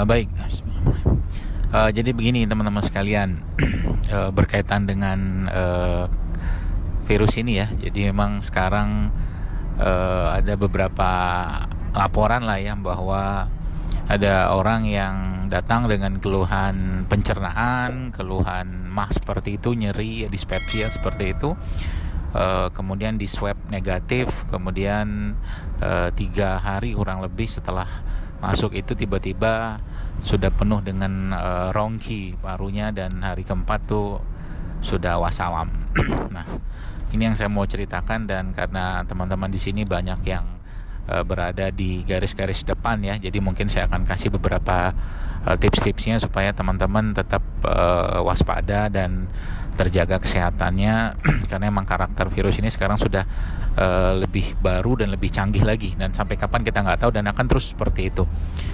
Baik. Jadi begini teman-teman sekalian, berkaitan dengan virus ini ya. Jadi memang sekarang ada beberapa laporan lah ya, bahwa ada orang yang datang dengan keluhan pencernaan, keluhan mah seperti itu, nyeri, dispepsia seperti itu. Kemudian di swab negatif, kemudian 3 hari kurang lebih setelah masuk itu tiba-tiba sudah penuh dengan rongki parunya, dan hari keempat tuh sudah wassalam. Nah, ini yang saya mau ceritakan, dan karena teman-teman di sini banyak yang berada di garis-garis depan ya, jadi mungkin saya akan kasih beberapa tips-tipsnya supaya teman-teman tetap waspada dan terjaga kesehatannya. Karena emang karakter virus ini sekarang sudah lebih baru dan lebih canggih lagi, dan sampai kapan kita nggak tahu, dan akan terus seperti itu.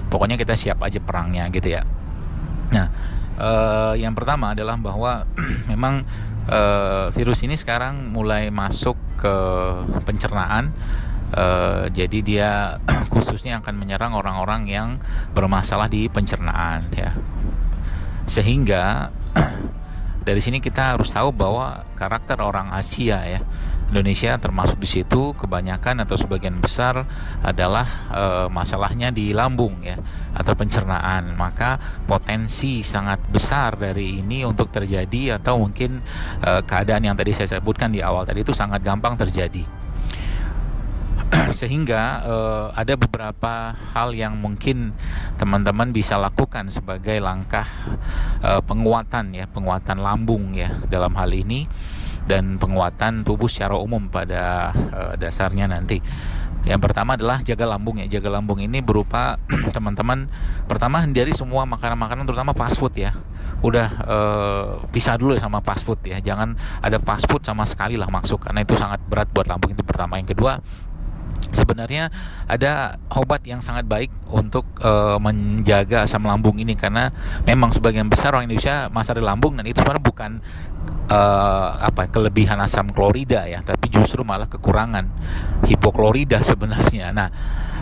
Pokoknya kita siap aja perangnya gitu ya. Nah, yang pertama adalah bahwa memang virus ini sekarang mulai masuk ke pencernaan. Jadi dia khususnya akan menyerang orang-orang yang bermasalah di pencernaan ya. Sehingga dari sini kita harus tahu bahwa karakter orang Asia ya, Indonesia termasuk di situ, kebanyakan atau sebagian besar adalah masalahnya di lambung ya, atau pencernaan. Maka potensi sangat besar dari ini untuk terjadi, atau mungkin keadaan yang tadi saya sebutkan di awal tadi itu sangat gampang terjadi. Sehingga ada beberapa hal yang mungkin teman-teman bisa lakukan sebagai langkah penguatan lambung ya dalam hal ini, dan penguatan tubuh secara umum pada dasarnya nanti. Yang pertama adalah jaga lambung ya. Jaga lambung ini berupa teman-teman, pertama hindari semua makanan-makanan terutama fast food ya. Udah pisah dulu sama fast food ya. Jangan ada fast food sama sekali lah masuk, karena itu sangat berat buat lambung. Itu pertama. Yang kedua, sebenarnya ada obat yang sangat baik untuk menjaga asam lambung ini, karena memang sebagian besar orang Indonesia masalah di lambung, dan itu sebenarnya bukan kelebihan asam klorida ya, tapi justru malah kekurangan hipoklorida sebenarnya. Nah,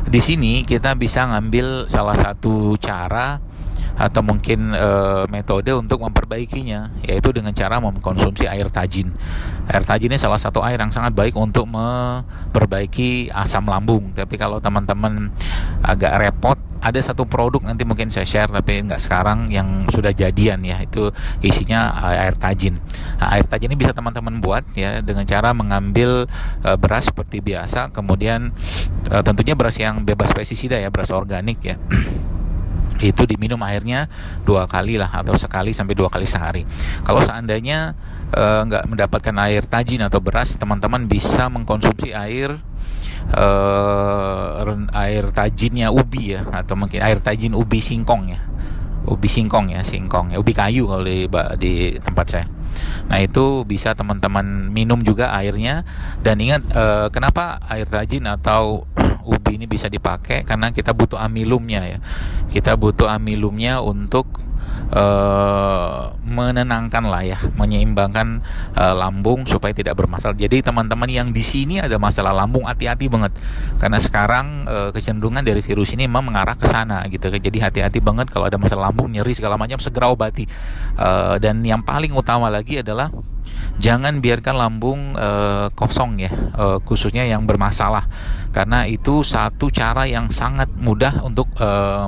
di sini kita bisa ngambil salah satu cara atau mungkin metode untuk memperbaikinya, yaitu dengan cara mengkonsumsi air tajin. Air tajin ini salah satu air yang sangat baik untuk memperbaiki asam lambung. Tapi kalau teman-teman agak repot, ada satu produk nanti mungkin saya share, tapi nggak sekarang, yang sudah jadian ya, itu isinya air tajin. Nah, air tajin ini bisa teman-teman buat ya dengan cara mengambil beras seperti biasa, kemudian tentunya beras yang bebas pestisida ya, beras organik ya. Itu diminum airnya 2 kali lah, atau sekali sampai 2 kali sehari. Kalau seandainya nggak mendapatkan air tajin atau beras, teman-teman bisa mengkonsumsi air tajinnya ubi ya, atau mungkin air tajin ubi singkong ya. Singkong ya, ubi kayu kalau di tempat saya. Nah, itu bisa teman-teman minum juga airnya. Dan ingat, kenapa air tajin atau ubi ini bisa dipakai? Karena kita butuh amilumnya ya. Kita butuh amilumnya untuk menenangkan lah ya, menyeimbangkan lambung supaya tidak bermasalah. Jadi teman-teman yang di sini ada masalah lambung, hati-hati banget, karena sekarang kecenderungan dari virus ini memang mengarah ke sana gitu. Jadi hati-hati banget kalau ada masalah lambung, nyeri segala macam, segera obati. Dan yang paling utama lagi adalah jangan biarkan lambung kosong ya, khususnya yang bermasalah, karena itu satu cara yang sangat mudah untuk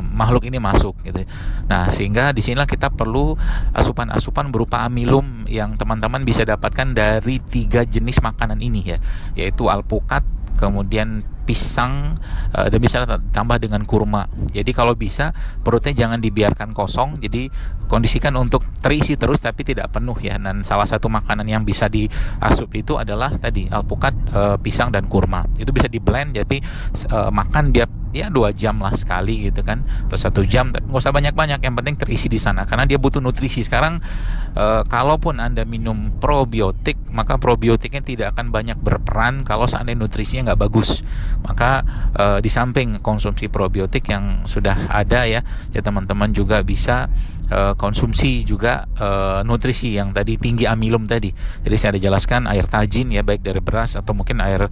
makhluk ini masuk gitu. Nah, sehingga disinilah kita perlu asupan-asupan berupa amilum yang teman-teman bisa dapatkan dari 3 jenis makanan ini ya, yaitu alpukat, kemudian pisang, dan bisa tambah dengan kurma. Jadi kalau bisa perutnya jangan dibiarkan kosong, jadi kondisikan untuk terisi terus tapi tidak penuh ya. Dan salah satu makanan yang bisa diasup itu adalah tadi alpukat, pisang dan kurma. Itu bisa di blend, jadi makan dia ya 2 jam lah sekali gitu kan, atau 1 jam, nggak usah banyak-banyak, yang penting terisi di sana, karena dia butuh nutrisi. Sekarang kalaupun Anda minum probiotik, maka probiotiknya tidak akan banyak berperan kalau seandainya nutrisinya nggak bagus. Maka di samping konsumsi probiotik yang sudah ada ya teman-teman juga bisa konsumsi juga nutrisi yang tadi tinggi amilum tadi. Jadi saya ada jelaskan air tajin ya, baik dari beras atau mungkin air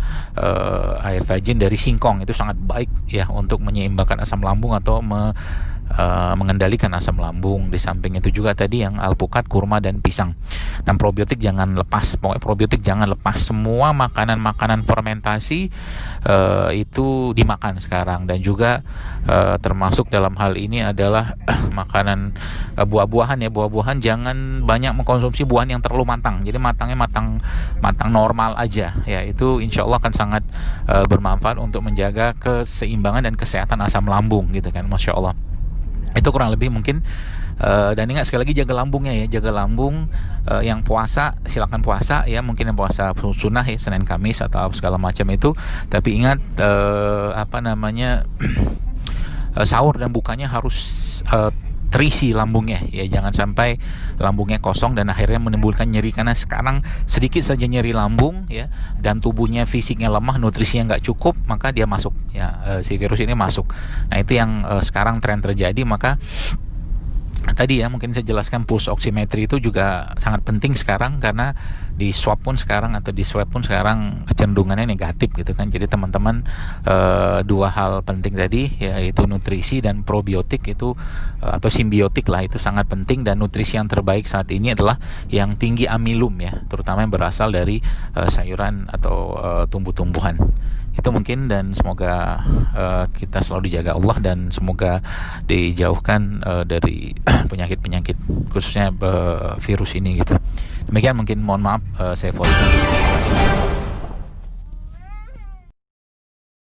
tajin dari singkong, itu sangat baik ya untuk menyeimbangkan asam lambung atau mengendalikan asam lambung. Di samping itu juga tadi yang alpukat, kurma dan pisang. Dan probiotik jangan lepas. Pokoknya probiotik jangan lepas. Semua makanan-makanan fermentasi itu dimakan sekarang. Dan juga termasuk dalam hal ini adalah makanan buah-buahan ya. Buah-buahan jangan banyak mengkonsumsi buah yang terlalu matang. Jadi matangnya matang normal aja ya. Itu insya Allah akan sangat bermanfaat untuk menjaga keseimbangan dan kesehatan asam lambung gitu kan. Masya Allah. Itu kurang lebih mungkin. Dan ingat sekali lagi jaga lambungnya ya, jaga lambung. Yang puasa silakan puasa ya, mungkin yang puasa sunnah ya, Senin Kamis atau segala macam itu. Tapi ingat sahur dan bukanya harus terisi lambungnya ya, jangan sampai lambungnya kosong dan akhirnya menimbulkan nyeri, karena sekarang sedikit saja nyeri lambung ya, dan tubuhnya fisiknya lemah, nutrisinya nggak cukup, maka dia masuk ya, si virus ini masuk. Nah itu yang sekarang tren terjadi. Maka tadi ya mungkin saya jelaskan pulse oximetry itu juga sangat penting sekarang, karena di swab pun sekarang kecenderungannya negatif gitu kan. Jadi teman-teman dua hal penting tadi yaitu nutrisi dan probiotik itu atau simbiotik lah, itu sangat penting. Dan nutrisi yang terbaik saat ini adalah yang tinggi amilum ya, terutama yang berasal dari sayuran atau tumbuh-tumbuhan. Itu mungkin, dan semoga kita selalu dijaga Allah dan semoga dijauhkan dari penyakit-penyakit khususnya virus ini gitu. Demikian mungkin, mohon maaf saya voice. Terima kasih.